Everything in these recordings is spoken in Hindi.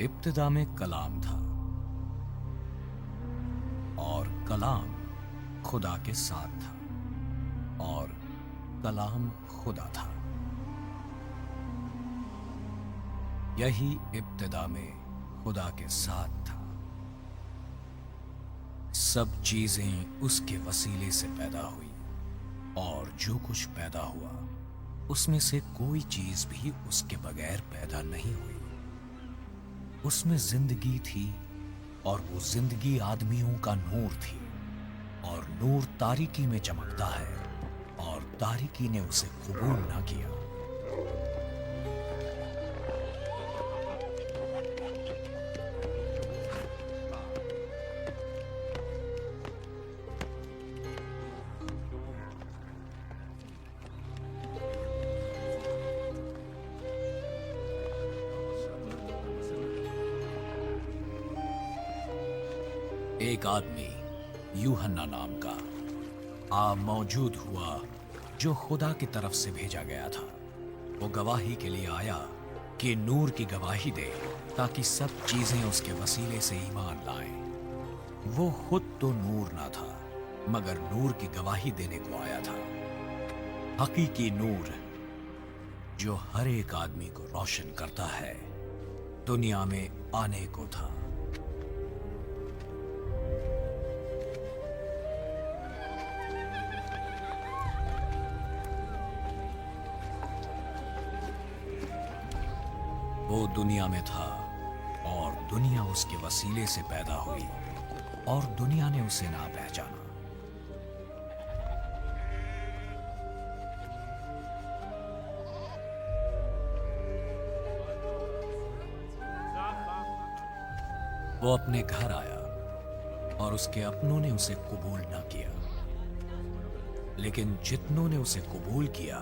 इब्तिदा में कलाम था और कलाम खुदा के साथ था और कलाम खुदा था। यही इब्तिदा में खुदा के साथ था। सब चीजें उसके वसीले से पैदा हुई और जो कुछ पैदा हुआ उसमें से कोई चीज भी उसके बगैर पैदा नहीं हुई। उसमें जिंदगी थी और वो जिंदगी आदमियों का नूर थी और नूर तारीकी में चमकता है और तारीकी ने उसे कबूल ना किया। एक आदमी यूहन्ना नाम का मौजूद हुआ जो खुदा की तरफ से भेजा गया था। वो गवाही के लिए आया कि नूर की गवाही दे ताकि सब चीजें उसके वसीले से ईमान लाएं। वो खुद तो नूर ना था मगर नूर की गवाही देने को आया था। हकीकी नूर जो हर एक आदमी को रोशन करता है दुनिया में आने को था। वो दुनिया में था और दुनिया उसके वसीले से पैदा हुई और दुनिया ने उसे ना पहचाना। वो अपने घर आया और उसके अपनों ने उसे कबूल ना किया, लेकिन जितनों ने उसे कबूल किया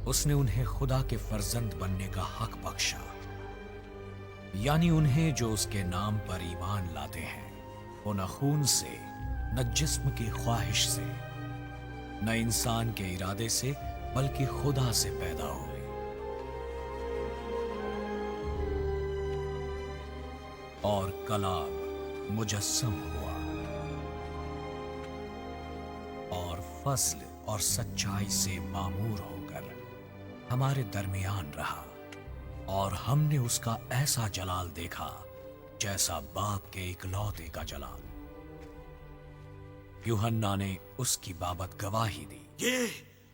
उसने उन्हें खुदा के फर्जंद बनने का हक बख्शा, यानी उन्हें जो उसके नाम पर ईमान लाते हैं। वो न खून से न जिस्म की ख्वाहिश से न इंसान के इरादे से बल्कि खुदा से पैदा हुए। और कलाम मुजस्सम हुआ और फज़्ल और सच्चाई से मामूर होकर हमारे दरमियान रहा और हमने उसका ऐसा जलाल देखा जैसा बाप के इकलौते का जलाल। यूहन्ना ने उसकी बाबत गवाही दी।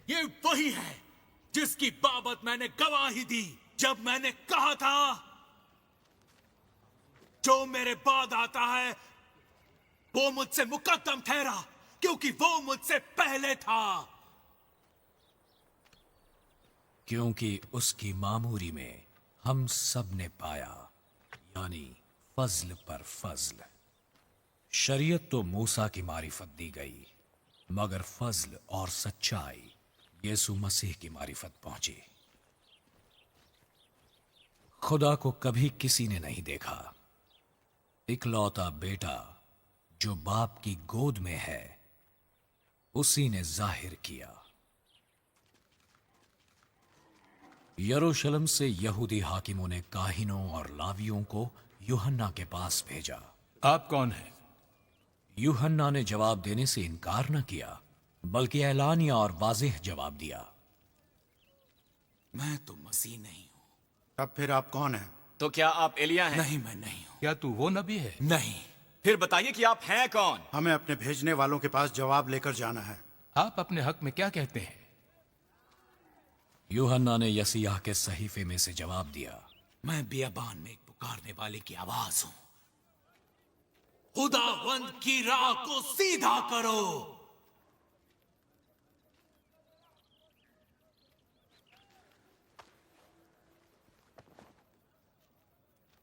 ये वही है जिसकी बाबत मैंने गवाही दी जब मैंने कहा था, जो मेरे बाद आता है वो मुझसे मुकद्दम ठहरा क्योंकि वो मुझसे पहले था। क्योंकि उसकी मामूरी में हम सब ने पाया, यानी फज़्ल पर फज़्ल। शरीयत तो मूसा की मारिफत दी गई मगर फज़्ल और सच्चाई यीशु मसीह की मारिफत पहुंची। खुदा को कभी किसी ने नहीं देखा। इकलौता बेटा जो बाप की गोद में है उसी ने जाहिर किया। यरूशलेम से यहूदी हाकिमों ने काहिनों और लावियों को यूहन्ना के पास भेजा। आप कौन हैं? यूहन्ना ने जवाब देने से इनकार न किया बल्कि ऐलानिया और वाज़ेह जवाब दिया, मैं तो मसीह नहीं हूं। तब फिर आप कौन हैं? तो क्या आप एलिया हैं? नहीं, मैं नहीं हूं। क्या तू वो नबी है? नहीं। फिर बताइए कि आप हैं कौन? हमें अपने भेजने वालों के पास जवाब लेकर जाना है। आप अपने हक में क्या कहते हैं? यूहन्ना ने यसीयाह के सहीफे में से जवाब दिया, मैं बियाबान में एक पुकारने वाले की आवाज हूं, खुदावंद की राह को सीधा करो।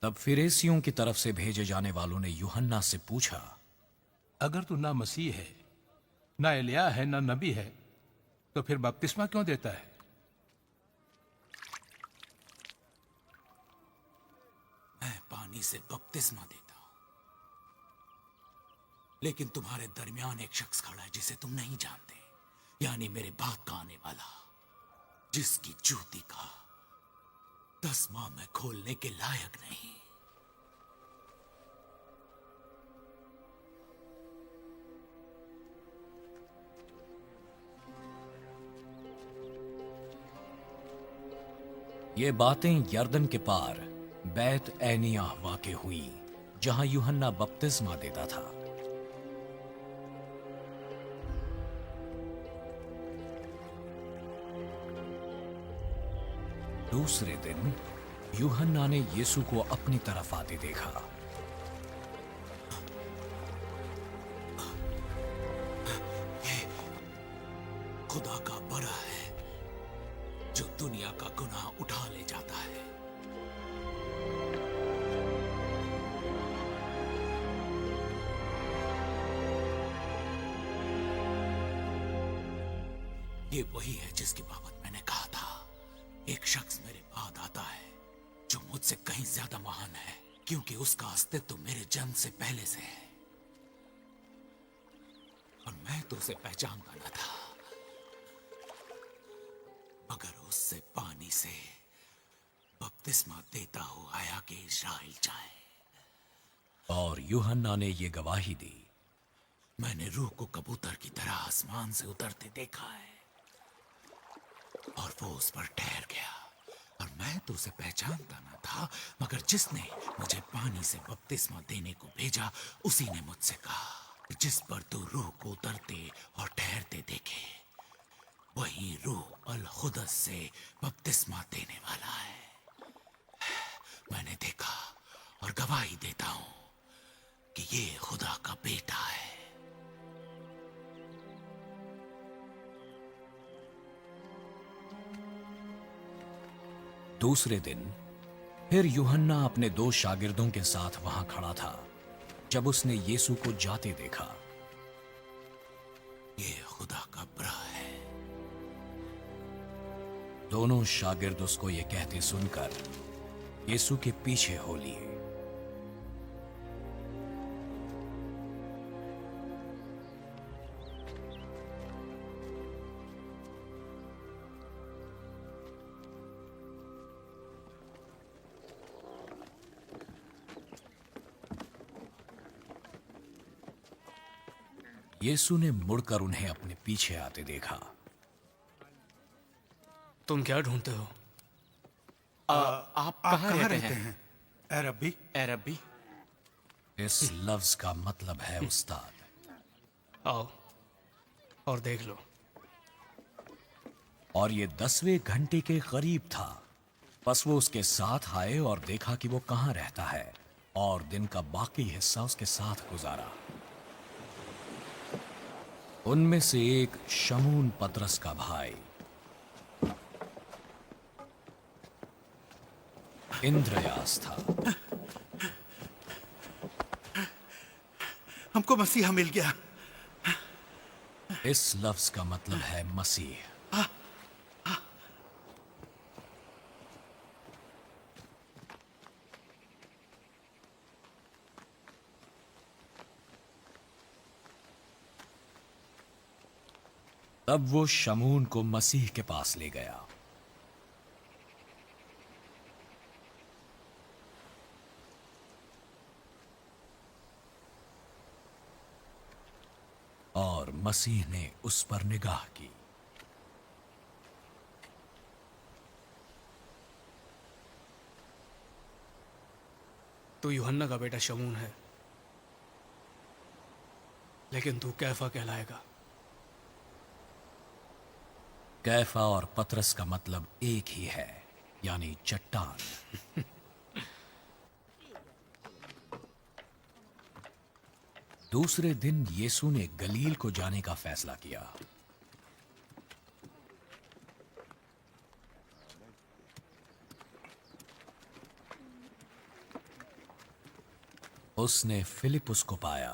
तब फिरेसियों की तरफ से भेजे जाने वालों ने यूहन्ना से पूछा, अगर तू ना मसीह है, ना एलिया है, ना नबी है, तो फिर बपतिस्मा क्यों देता है? मैं पानी से बपतिस्मा देता हूं, लेकिन तुम्हारे दरमियान एक शख्स खड़ा है जिसे तुम नहीं जानते, यानी मेरे बाद का आने वाला, जिसकी जूती का तस्मा मैं खोलने के लायक नहीं। ये बातें यर्दन के पार बैत एनियाह वाक़े हुई, जहां यूहन्ना बपतिस्मा देता था। दूसरे दिन यूहन्ना ने यीशु को अपनी तरफ आते देखा। खुदा का बड़ा है जो दुनिया का गुनाह उठा ले जाता है। ये वही है जिसकी बाबत मैंने कहा था, एक शख्स मेरे बाद आता है जो मुझसे कहीं ज्यादा महान है, क्योंकि उसका अस्तित्व मेरे जन्म से पहले से है और मैं तो उसे पहचानता न था, मगर उससे पानी से बपतिस्मा देता हुआ आया कि इस्राएल जाए। और यूहन्ना ने ये गवाही दी, मैंने रूह को कबूतर की तरह आसमान से उतरते देखा है और वो उस पर ठहर गया, और मैं तो उसे पहचानता न था, मगर जिसने मुझे पानी से बपतिस्मा देने को भेजा उसी ने मुझसे कहा, जिस पर तू रूह को उतरते और ठहरते देखे वही रूह अल खुदस से बपतिस्मा देने वाला है। मैंने देखा और गवाही देता हूं कि ये खुदा का बेटा है। दूसरे दिन फिर यूहन्ना अपने 2 शागिर्दों के साथ वहां खड़ा था। जब उसने यीशु को जाते देखा, ये खुदा का बड़ा है। दोनों शागिर्द उसको ये कहते सुनकर यीशु के पीछे हो लिए। यीशु ने मुड़कर उन्हें अपने पीछे आते देखा। तुम क्या ढूंढते हो? आप कहाँ रहते हैं? ए रब्बी? ए रब्बी? इस लफ्ज का मतलब है उस्ताद। आओ और देख लो। और ये 10वें घंटे के करीब था। बस वो उसके साथ आए और देखा कि वो कहाँ रहता है, और दिन का बाकी हिस्सा उसके साथ गुजारा। उनमें से एक शमून पतरस का भाई इंद्रयास था। हमको मसीहा मिल गया। इस लफ्ज का मतलब है मसीह। तब वो शमून को मसीह के पास ले गया। और मसीह ने उस पर निगाह की। तू यूहन्ना का बेटा शमून है, लेकिन तू कैफा कहलाएगा। कैफा और पतरस का मतलब एक ही है, यानी चट्टान। दूसरे दिन यीशु ने गलील को जाने का फैसला किया। उसने फिलिपुस को पाया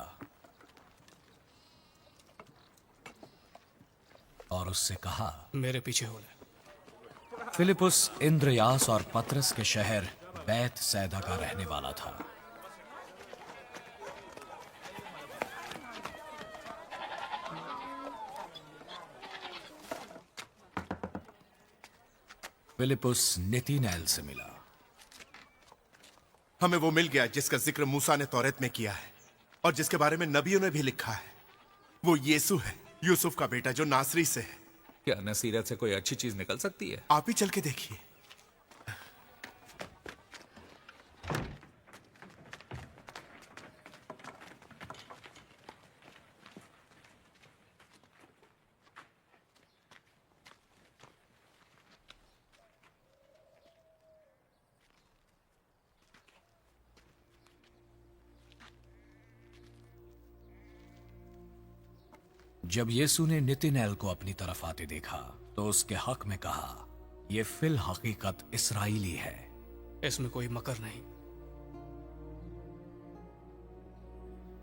और उससे कहा, मेरे पीछे हो ले। फिलिपुस इंद्रयास और पतरस के शहर बैत सैदा का रहने वाला था। फिलिपुस नतनएल से मिला। हमें वो मिल गया जिसका जिक्र मूसा ने तौरेत में किया है और जिसके बारे में नबियों ने भी लिखा है। वो यीशु है, यूसुफ का बेटा, जो नासरी से है। क्या नसीरत से कोई अच्छी चीज निकल सकती है? आप ही चल के देखिए। जब यीशु ने नतनएल को अपनी तरफ आते देखा तो उसके हक में कहा, यह फिल हकीकत इस्राएली है। इसमें कोई मकर नहीं।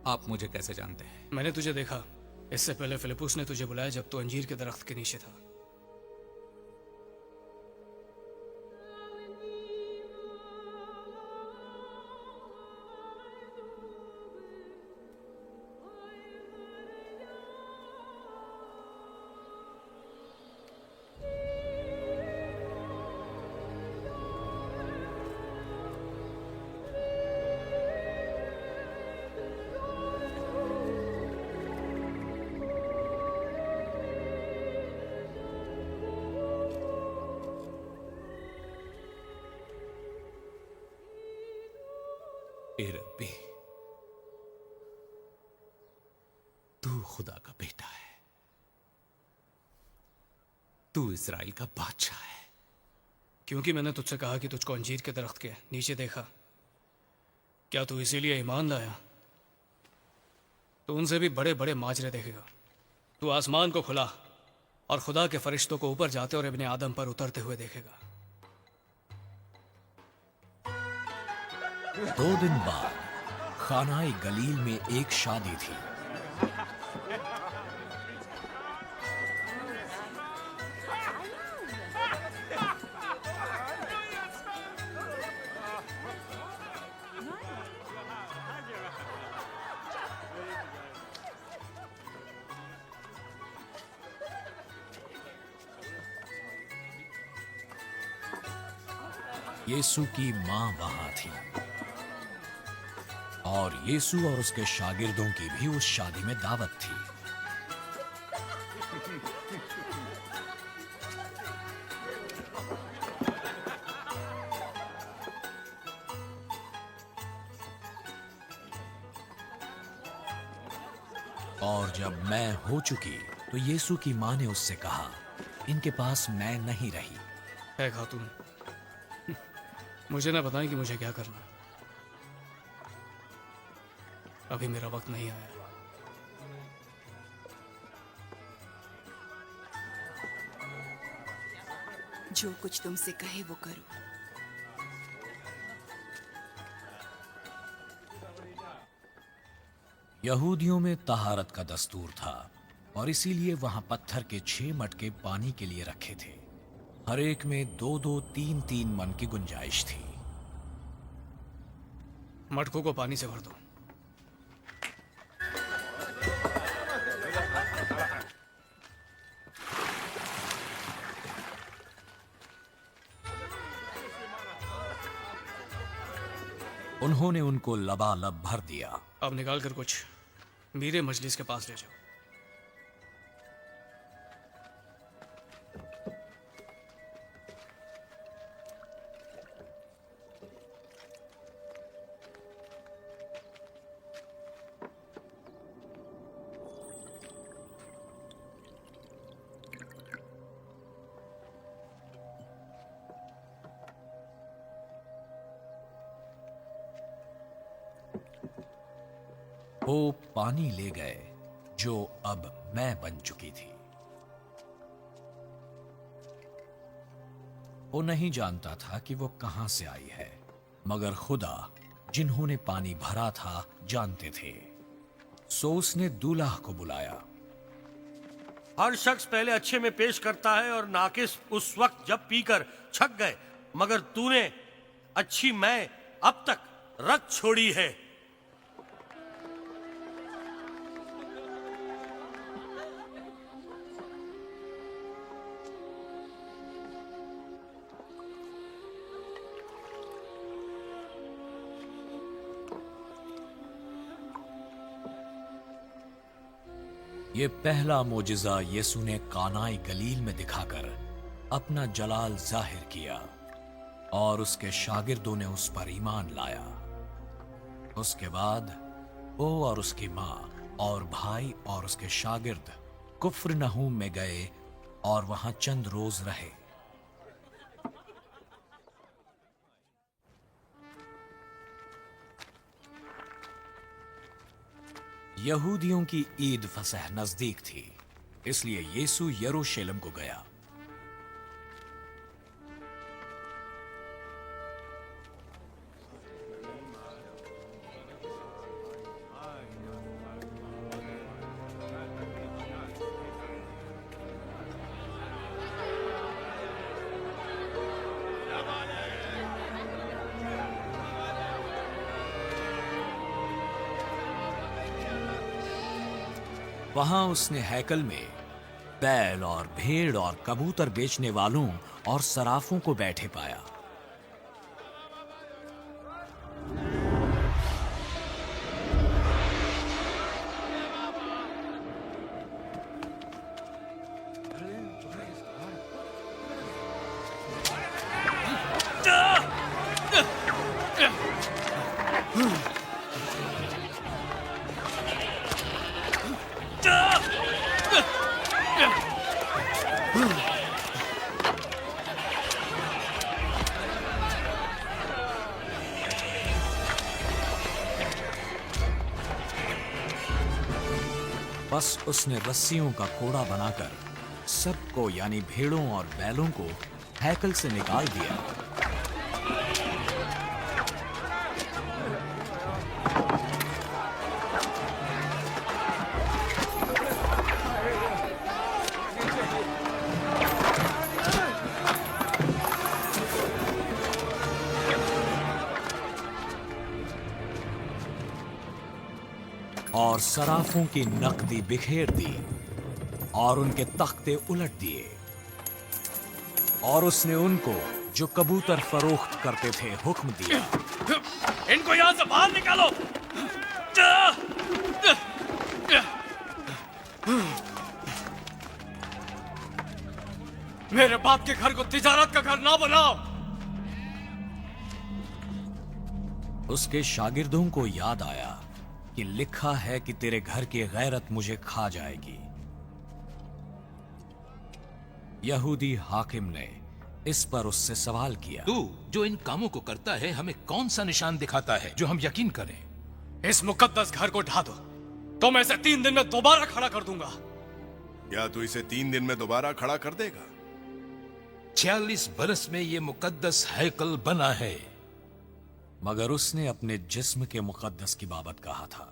आप मुझे कैसे जानते हैं? मैंने तुझे देखा। इससे पहले फिलिपुस ने तुझे बुलाया जब तू अंजीर के दरख्त के नीचे था। ए रब्बी, तू खुदा का बेटा है, तू इस्राएल का बादशाह है। क्योंकि मैंने तुझसे कहा कि तुझको अंजीर के दरख्त के नीचे देखा, क्या तू इसीलिए ईमान लाया? तू उनसे भी बड़े बड़े माजरे देखेगा। तू आसमान को खुला और खुदा के फरिश्तों को ऊपर जाते और इब्ने आदम पर उतरते हुए देखेगा। 2 दिन बाद खानाए गलील में एक शादी थी। यीशु की मां वहां थी और यीशु और उसके शागिर्दों की भी उस शादी में दावत थी। और जब मैं हो चुकी तो यीशु की मां ने उससे कहा, इनके पास मैं नहीं रही। है खातून, मुझे ना बताएं कि मुझे क्या करना है। अभी मेरा वक्त नहीं आया। जो कुछ तुमसे कहे वो करो। यहूदियों में तहारत का दस्तूर था और इसीलिए वहां पत्थर के 6 मटके पानी के लिए रखे थे। हर एक में 2-2, 3-3 मन की गुंजाइश थी। मटकों को पानी से भर दो। उन्होंने उनको लबालब भर दिया। अब निकाल कर कुछ मीरे मजलिस के पास ले जाओ। वो पानी ले गए जो अब मैं बन चुकी थी। वो नहीं जानता था कि वो कहां से आई है, मगर खुदा जिन्होंने पानी भरा था जानते थे। सो उसने दूल्हा को बुलाया। हर शख्स पहले अच्छे में पेश करता है और नाकिस उस वक्त जब पीकर छक गए, मगर तूने अच्छी मैं अब तक रख छोड़ी है। ये पहला मोजिजा यीशु ने कानाई गलील में दिखाकर अपना जलाल जाहिर किया और उसके शागिर्दों ने उस पर ईमान लाया। उसके बाद वो और उसकी मां और भाई और उसके शागिर्द कुफ्रनहूम में गए और वहां चंद रोज रहे। यहूदियों की ईद फसह नजदीक थी, इसलिए यीशु यरूशलेम को गया। वहां उसने हैकल में बैल और भेड़ और कबूतर बेचने वालों और सराफों को बैठे पाया। बस उसने रस्सियों का कोड़ा बनाकर सबको यानी भेड़ों और बैलों को हैकल से निकाल दिया। और सराफों की नकदी बिखेर दी और उनके तख्ते उलट दिए, और उसने उनको जो कबूतर फरोख्त करते थे हुक्म दिया, इनको यहां से बाहर निकालो। मेरे बाप के घर को तिजारत का घर ना बनाओ। उसके शागिर्दों को याद आया कि लिखा है कि तेरे घर की गैरत मुझे खा जाएगी। यहूदी हाकिम ने इस पर उससे सवाल किया, तू जो इन कामों को करता है हमें कौन सा निशान दिखाता है जो हम यकीन करें? इस मुकद्दस घर को ढा दो तो मैं इसे 3 दिन में दोबारा खड़ा कर दूंगा। क्या तू इसे 3 दिन में दोबारा खड़ा कर देगा? 46 बरस में ये मुकद्दस हैकल बना है। मगर उसने अपने जिस्म के मुकद्दस की बाबत कहा था।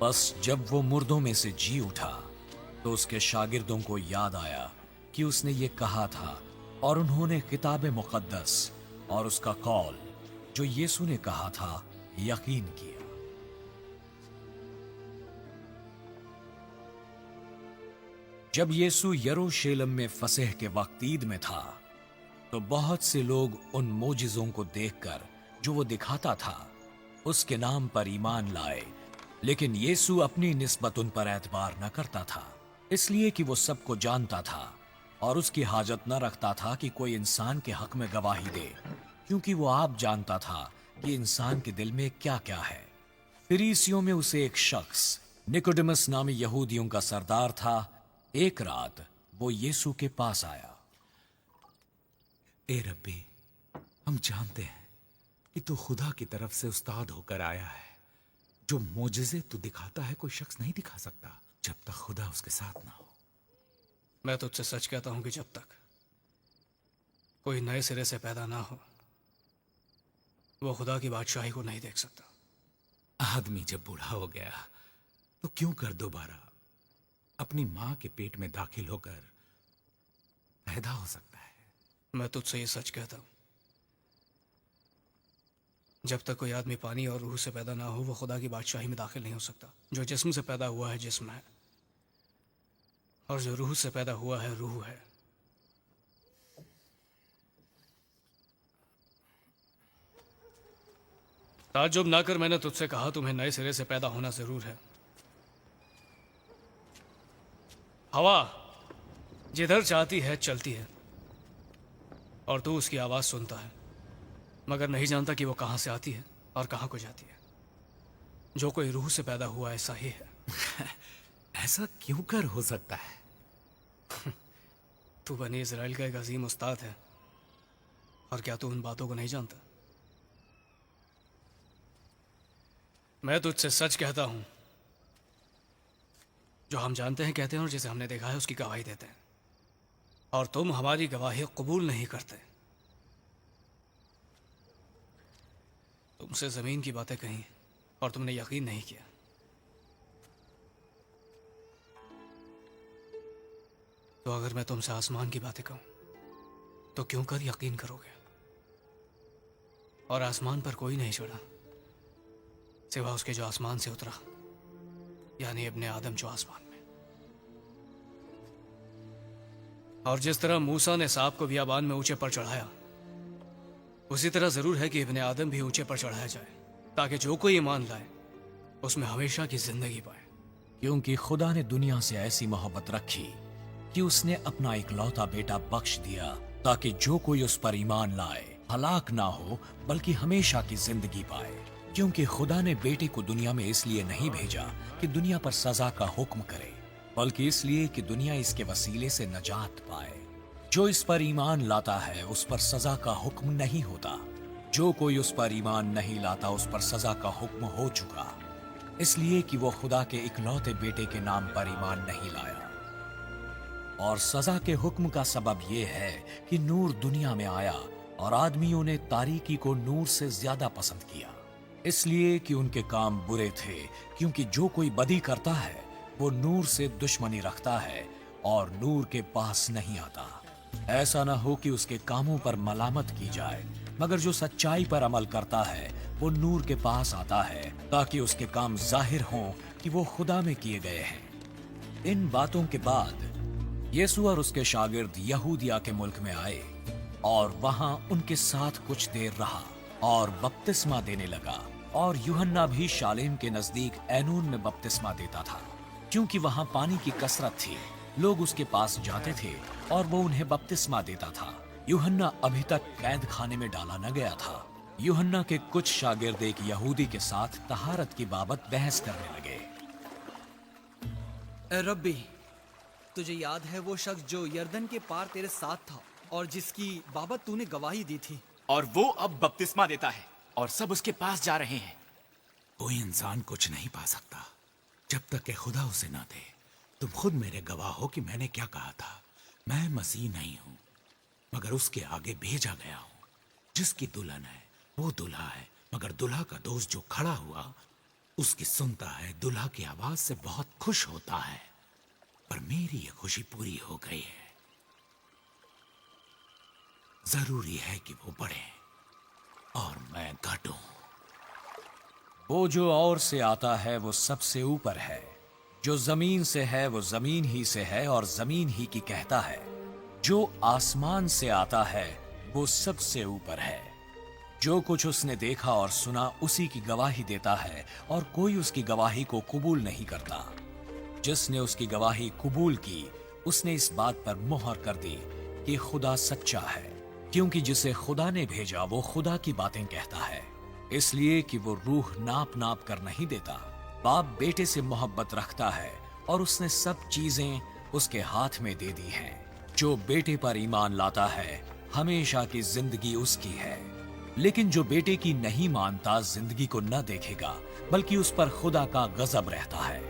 बस जब वो मुर्दों में से जी उठा तो उसके शागिर्दों को याद आया कि उसने ये कहा था, और उन्होंने किताब मुकद्दस और उसका कौल जो यीशु ने कहा था यकीन किया। जब यीशु यरूशलेम में फसह के वक्त ईद में था तो बहुत से लोग उन मोजिज़ों को देखकर जो वो दिखाता था उसके नाम पर ईमान लाए, लेकिन यीशु अपनी निस्बत उन पर एतबार न करता था, इसलिए कि वो सबको जानता था और उसकी हाजत न रखता था कि कोई इंसान के हक में गवाही दे, क्योंकि वो आप जानता था कि इंसान के दिल में क्या क्या है। फरीसियों में उसे एक शख्स निकोडेमस नामी यहूदियों का सरदार था। एक रात वो यीशु के पास आया। ए रब्बी, हम जानते हैं कि तू खुदा की तरफ से उस्ताद होकर आया है। जो मोजिज़े तू दिखाता है कोई शख्स नहीं दिखा सकता जब तक खुदा उसके साथ ना हो। मैं तुझसे सच कहता हूं कि जब तक कोई नए सिरे से पैदा ना हो वो खुदा की बादशाही को नहीं देख सकता। आदमी जब बूढ़ा हो गया तो क्यों कर दोबारा अपनी मां के पेट में दाखिल होकर पैदा हो सकता है। मैं तुझसे ये सच कहता हूं, जब तक कोई आदमी पानी और रूह से पैदा ना हो वो खुदा की बादशाही में दाखिल नहीं हो सकता। जो जिस्म से पैदा हुआ है जिस्म है, और जो रूह से पैदा हुआ है रूह है। ताज्जुब ना कर, मैंने तुझसे कहा तुम्हें नए सिरे से पैदा होना जरूर है। हवा जिधर चाहती है चलती है और तू उसकी आवाज सुनता है, मगर नहीं जानता कि वो कहां से आती है और कहां को जाती है। जो कोई रूह से पैदा हुआ ऐसा ही है। ऐसा क्यों कर हो सकता है? तू बनी इज़राइल का एक अजीम उस्ताद है, और क्या तू उन बातों को नहीं जानता? मैं तुझसे सच कहता हूं, जो हम जानते हैं कहते हैं और जिसे हमने देखा है उसकी गवाही देते हैं, और तुम हमारी गवाही कबूल नहीं करते। तुमसे जमीन की बातें कही और तुमने यकीन नहीं किया। तो अगर मैं तुमसे आसमान की बातें कहूं तो क्यों कर यकीन करोगे? और आसमान पर कोई नहीं चढ़ा सिवा उसके जो आसमान से उतरा, यानी इब्ने आदम जो आसमान में। और जिस तरह मूसा ने सांप को बियाबान में ऊंचे पर चढ़ाया, उसी तरह जरूर है कि इब्ने आदम भी ऊंचे पर चढ़ाया जाए, ताकि जो कोई ईमान लाए उसमें हमेशा की जिंदगी पाए। क्योंकि खुदा ने दुनिया से ऐसी मोहब्बत रखी कि उसने अपना इकलौता बेटा बख्श दिया, ताकि जो कोई उस पर ईमान लाए हलाक ना हो बल्कि हमेशा की जिंदगी पाए। क्योंकि खुदा ने बेटे को दुनिया में इसलिए नहीं भेजा कि दुनिया पर सजा का हुक्म करे, बल्कि इसलिए कि दुनिया इसके वसीले से नजात पाए। जो इस पर ईमान लाता है उस पर सजा का हुक्म नहीं होता। जो कोई उस पर ईमान नहीं लाता उस पर सजा का हुक्म हो चुका, इसलिए कि वो खुदा के इकलौते बेटे के नाम पर ईमान नहीं लाया। और सजा के हुक्म का सबब यह है कि नूर दुनिया में आया और आदमियों ने तारीकी को नूर से ज्यादा पसंद किया, इसलिए कि उनके काम बुरे थे। क्योंकि जो कोई बदी करता है वो नूर से दुश्मनी रखता है और नूर के पास नहीं आता, ऐसा ना हो कि उसके कामों पर मलामत की जाए। मगर जो सच्चाई पर अमल करता है वो नूर के पास आता है, ताकि उसके काम जाहिर हों कि वो खुदा में किए गए हैं। इन बातों के बाद यीशु और उसके शागिर्द यहूदिया के मुल्क में आए और वहां उनके साथ कुछ देर रहा और बपतिस्मा देने लगा। और यूहन्ना भी शालेम के नजदीक ऐनून में बपतिस्मा देता था, क्योंकि वहां पानी की कसरत थी। लोग उसके पास जाते थे और वो उन्हें बपतिस्मा देता था। यूहन्ना अभी तक कैद खाने में डाला न गया था। यूहन्ना के कुछ शागिर्द एक यहूदी के साथ तहारत की बाबत बहस करने लगे। ए रब्बी, तुझे याद है वो शख्स जो यर्दन के पार तेरे साथ था और जिसकी बाबत तूने गवाही दी थी? और वो अब बपतिस्मा देता है और सब उसके पास जा रहे हैं। कोई इंसान कुछ नहीं पा सकता जब तक कि खुदा उसे ना दे। तुम खुद मेरे गवाह हो कि मैंने क्या कहा था। मैं मसीह नहीं हूं, मगर उसके आगे भेजा गया हूं। जिसकी दुल्हन है वो दुल्हा है, मगर दुल्हा का दोस्त जो खड़ा हुआ उसकी सुनता है, दुल्हा की आवाज से बहुत खुश होता है। पर मेरी ये खुशी पूरी हो गई है। जरूरी है कि वो बढ़े और मैं घटूं। वो जो और से आता है वो सबसे ऊपर है, जो जमीन से है वो जमीन ही से है और जमीन ही की कहता है। जो आसमान से आता है वो सबसे ऊपर है। जो कुछ उसने देखा और सुना उसी की गवाही देता है, और कोई उसकी गवाही को कबूल नहीं करता। जिसने उसकी गवाही कबूल की उसने इस बात पर मोहर कर दी कि खुदा सच्चा है, क्योंकि जिसे खुदा ने भेजा वो खुदा की बातें कहता है। इसलिए कि वो रूह नाप नाप कर नहीं देता। बाप बेटे से मोहब्बत रखता है और उसने सब चीजें उसके हाथ में दे दी हैं। जो बेटे पर ईमान लाता है हमेशा की जिंदगी उसकी है, लेकिन जो बेटे की नहीं मानता जिंदगी को न देखेगा, बल्कि उस पर खुदा का गजब रहता है।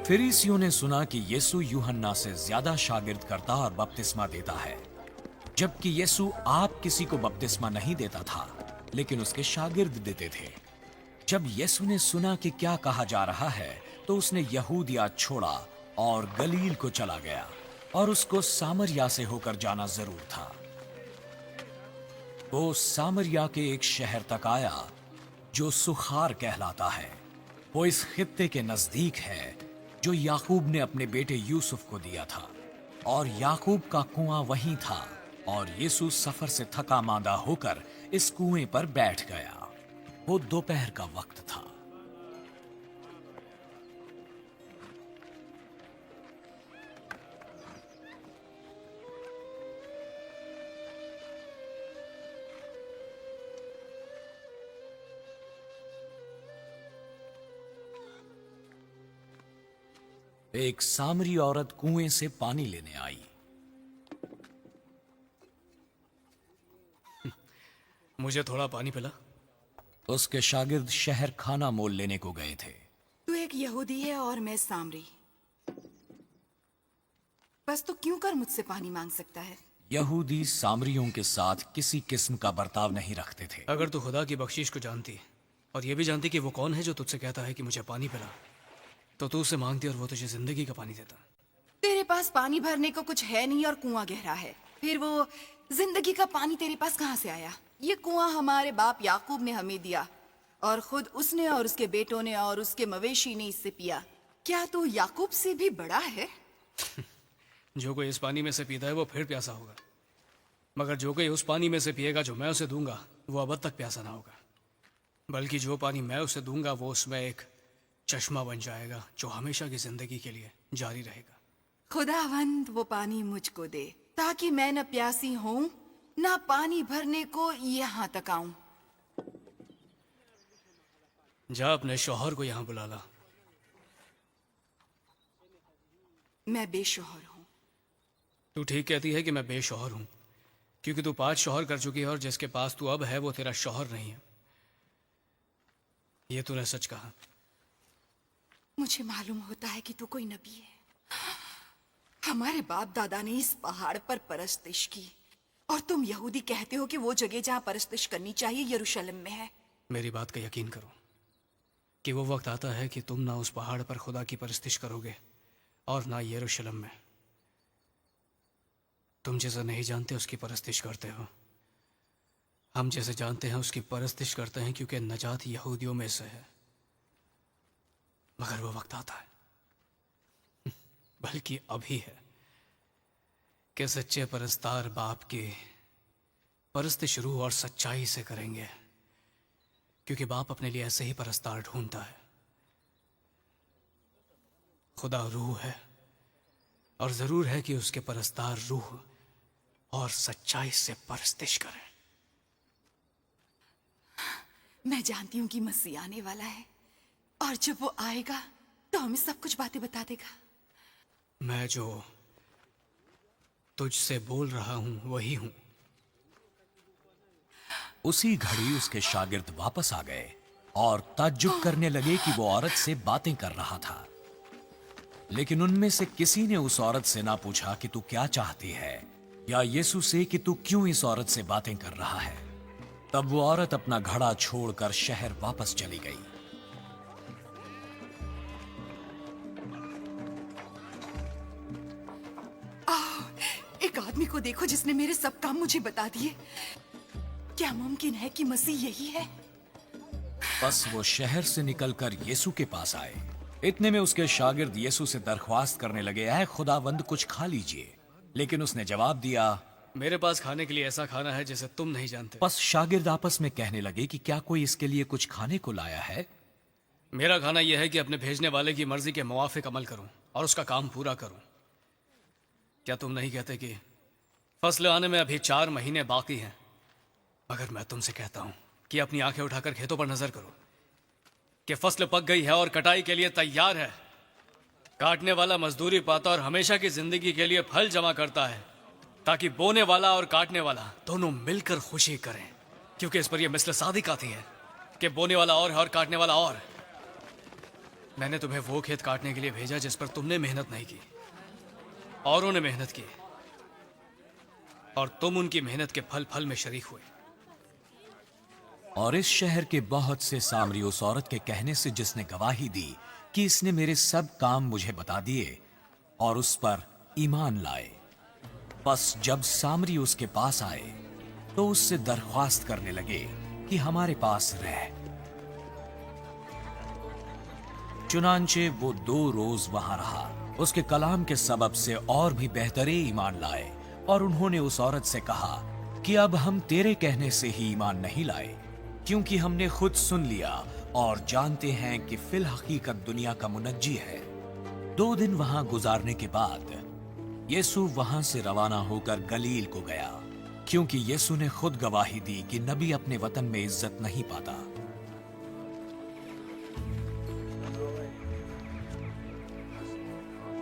फरीसियों ने सुना कि यीशु यूहन्ना से ज्यादा शागिर्द करता और बपतिस्मा देता है, जबकि यीशु आप किसी को बपतिस्मा नहीं देता था, लेकिन उसके शागिर्द देते थे। जब यीशु ने सुना कि क्या कहा जा रहा है तो उसने यहूदिया छोड़ा और गलील को चला गया, और उसको सामरिया से होकर जाना जरूर था। वो सामरिया के एक शहर तक आया जो सुखार कहलाता है। वो इस खित्ते के नजदीक है जो याकूब ने अपने बेटे यूसुफ को दिया था, और याकूब का कुआं वहीं था। और यीशु सफर से थका मांदा होकर इस कुएं पर बैठ गया। वो दोपहर का वक्त था। एक सामरी औरत कुएं से पानी लेने आई। मुझे थोड़ा पानी पिला। उसके शागिर्द शहर खाना मोल लेने को गए थे। तू एक यहूदी है और मैं सामरी, बस तू क्यों कर मुझसे पानी मांग सकता है? यहूदी सामरियों के साथ किसी किस्म का बर्ताव नहीं रखते थे। अगर तू खुदा की बख्शीश को जानती और ये भी जानती कि वो कौन है जो तुझसे कहता है कि मुझे पानी पिला, तो तू उसे मांगती और वो तुझे जिंदगी का पानी देता। तेरे पास पानी भरने को कुछ है नहीं और कुआं गहरा है, फिर वो जिंदगी का पानी तेरे पास कहां से आया? ये कुआं हमारे बाप याकूब ने हमें दिया और खुद उसने और उसके बेटों ने और उसके मवेशी ने इससे पिया। क्या तू याकूब से भी बड़ा है? जो कोई इस पानी में से पीता है वो फिर प्यासा होगा, मगर जो कोई उस पानी में से पिएगा जो मैं उसे दूंगा वो अब तक प्यासा ना होगा, बल्कि जो पानी मैं उसे दूंगा वो उसमें एक चश्मा बन जाएगा जो हमेशा की जिंदगी के लिए जारी रहेगा। खुदावंद वो पानी मुझको दे ताकि मैं न प्यासी हूं न पानी भरने को यहाँ तक आऊं। जा अपने शौहर को यहाँ बुला ला। मैं बेशोहर हूं। तू ठीक कहती है कि मैं बेशौहर हूं, क्योंकि तू 5 शौहर कर चुकी है और जिसके पास तू अब है वो तेरा शौहर नहीं है। ये तूने सच कहा। मुझे मालूम होता है कि तू कोई नबी है। हमारे बाप दादा ने इस पहाड़ पर परस्तिश की और तुम यहूदी कहते हो कि वो जगह जहां परस्तिश करनी चाहिए यरूशलेम में है। मेरी बात का यकीन करो कि वो वक्त आता है कि तुम ना उस पहाड़ पर खुदा की परस्तिश करोगे और ना यरूशलेम में। तुम जैसा नहीं जानते उसकी परस्तिश करते हो, हम जैसे जानते हैं उसकी परस्तिश करते हैं, क्योंकि नजात यहूदियों में से है। मगर वो वक्त आता है, बल्कि अभी है, कि सच्चे परस्तार बाप की परस्तिश रूह और सच्चाई से करेंगे, क्योंकि बाप अपने लिए ऐसे ही परस्तार ढूंढता है। खुदा रूह है और जरूर है कि उसके परस्तार रूह और सच्चाई से परस्तिश करें। मैं जानती हूं कि मसीह आने वाला है और जब वो आएगा तो हमें सब कुछ बातें बता देगा। मैं जो तुझसे बोल रहा हूं वही हूं। उसी घड़ी उसके शागिर्द वापस आ गए और ताज्जुब करने लगे कि वो औरत से बातें कर रहा था। लेकिन उनमें से किसी ने उस औरत से ना पूछा कि तू क्या चाहती है, या यीशु से कि तू क्यों इस औरत से बातें कर रहा है। तब वो औरत अपना घड़ा छोड़कर शहर वापस चली गई। एक आदमी को देखो जिसने मेरे सब काम मुझे बता दिए। क्या मुमकिन है कि मसीह यही है? बस वो शहर से निकलकर यीशु के पास आए। इतने में उसके शागिर्द यीशु से दरख्वास्त करने लगे, ऐ खुदावंद कुछ खा लीजिए। लेकिन उसने जवाब दिया, मेरे पास खाने के लिए ऐसा खाना है जिसे तुम नहीं जानते। बस शागिर्द आपस में कहने लगे कि क्या कोई इसके लिए कुछ खाने को लाया है। मेरा खाना यह है कि अपने भेजने वाले की मर्जी के मुवाफिक अमल करूं और उसका काम पूरा करूं। क्या तुम नहीं कहते कि फसल आने में अभी 4 महीने बाकी हैं? मगर मैं तुमसे कहता हूं कि अपनी आंखें उठाकर खेतों पर नजर करो कि फसल पक गई है और कटाई के लिए तैयार है। काटने वाला मजदूरी पाता और हमेशा की जिंदगी के लिए फल जमा करता है, ताकि बोने वाला और काटने वाला दोनों मिलकर खुशी करें। क्योंकि इस पर यह मिसल सादिक आती है कि बोने वाला और है और काटने वाला और। मैंने तुम्हें वो खेत काटने के लिए भेजा जिस पर तुमने मेहनत नहीं की, औरों ने मेहनत की, और तुम उनकी मेहनत के फल में शरीक हुए। और इस शहर के बहुत से सामरी उस औरत के कहने से, जिसने गवाही दी कि इसने मेरे सब काम मुझे बता दिए, और उस पर ईमान लाए। बस जब सामरी उसके पास आए तो उससे दरख्वास्त करने लगे कि हमारे पास रह। चुनांचे वो 2 रोज वहां रहा। उसके कलाम के सबब से और भी बेहतरे ईमान लाए, और उन्होंने उस औरत से कहा कि अब हम तेरे कहने से ही ईमान नहीं लाए, क्योंकि हमने खुद सुन लिया और जानते हैं कि फिल हकीकत दुनिया का मुनज्जी है। 2 दिन वहां गुजारने के बाद यीशु वहां से रवाना होकर गलील को गया, क्योंकि यीशु ने खुद गवाही दी कि नबी अपने वतन में इज्जत नहीं पाता।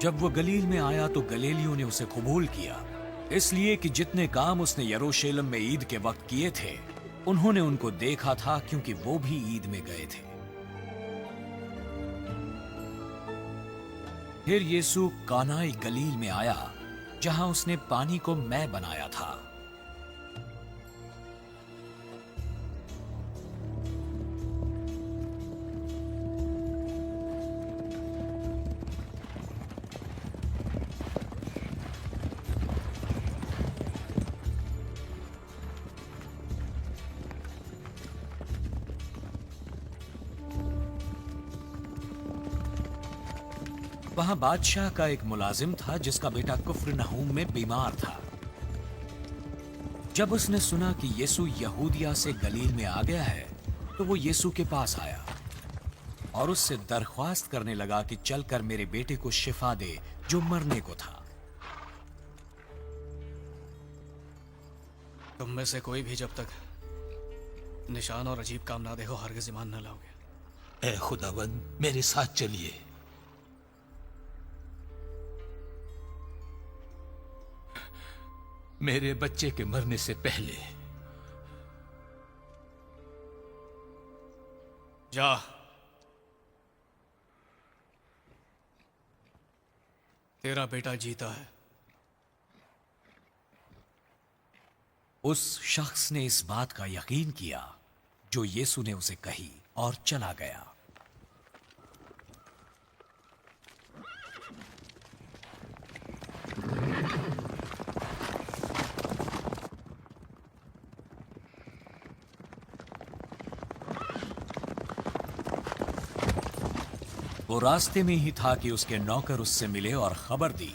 जब वो गलील में आया तो गलीलियों ने उसे कबूल किया, इसलिए कि जितने काम उसने यरूशलेम में ईद के वक्त किए थे उन्होंने उनको देखा था, क्योंकि वो भी ईद में गए थे। फिर यीशु कानाई गलील में आया, जहां उसने पानी को मैं बनाया था। वहां बादशाह का एक मुलाजिम था जिसका बेटा कुफ्रनहूम में बीमार था। जब उसने सुना कि यीशु यहूदिया से गलील में आ गया है तो वो यीशु के पास आया और उससे दरख्वास्त करने लगा कि चलकर मेरे बेटे को शिफा दे जो मरने को था। तुम में से कोई भी जब तक निशान और अजीब काम ना देखो हरगिज़ ईमान न लाओगे। ए खुदावन, मेरे साथ चलिए। मेरे बच्चे के मरने से पहले जा, तेरा बेटा जीता है। उस शख्स ने इस बात का यकीन किया जो यीशु ने उसे कही और चला गया। वो रास्ते में ही था कि उसके नौकर उससे मिले और खबर दी।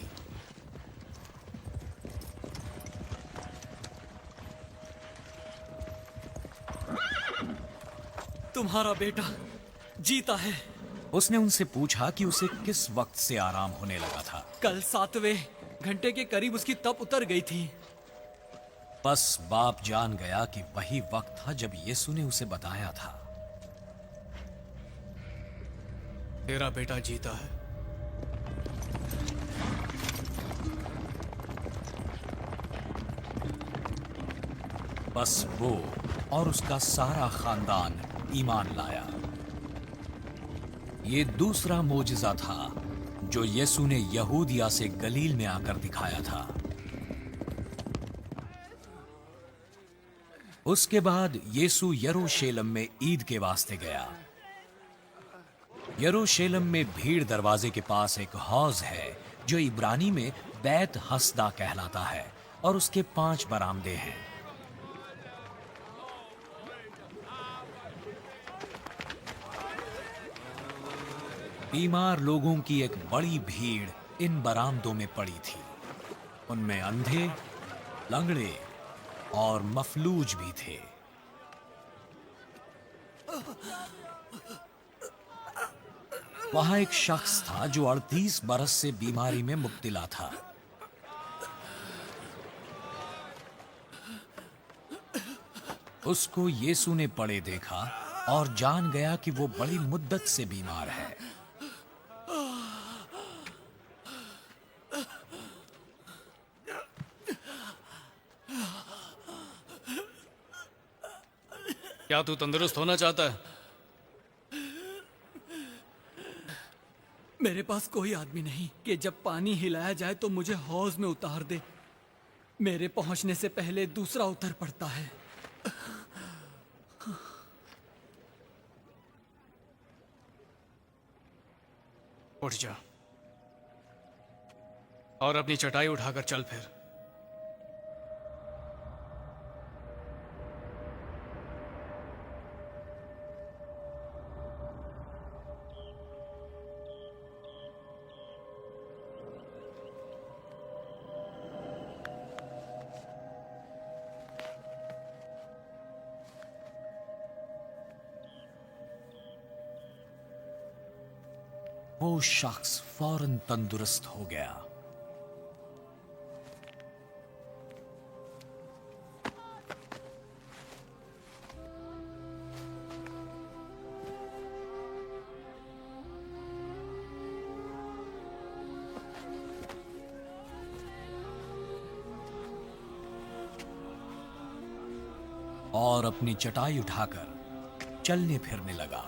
तुम्हारा बेटा जीता है। उसने उनसे पूछा कि उसे किस वक्त से आराम होने लगा था। कल 7वें घंटे के करीब उसकी तप उतर गई थी। बस बाप जान गया कि वही वक्त था जब यीशु ने उसे बताया था। तेरा बेटा जीता है। बस वो और उसका सारा खानदान ईमान लाया। ये दूसरा मोजिजा था जो यीशु ने यहूदिया से गलील में आकर दिखाया था। उसके बाद यीशु यरूशलेम में ईद के वास्ते गया। यरूशलेम में भीड़ दरवाजे के पास एक हौज है जो इब्रानी में बैत हसदा कहलाता है और उसके 5 बरामदे हैं। बीमार लोगों की एक बड़ी भीड़ इन बरामदों में पड़ी थी। उनमें अंधे, लंगड़े और मफलूज भी थे। वहां एक शख्स था जो 38 बरस से बीमारी में मुब्तला था। उसको यीशु ने पड़े देखा और जान गया कि वो बड़ी मुद्दत से बीमार है। क्या तू तंदुरुस्त होना चाहता है? मेरे पास कोई आदमी नहीं कि जब पानी हिलाया जाए तो मुझे हौज में उतार दे। मेरे पहुंचने से पहले दूसरा उतर पड़ता है। उठ जा और अपनी चटाई उठाकर चल फिर। वो शख्स फौरन तंदुरुस्त हो गया। और अपनी चटाई उठाकर चलने फिरने लगा।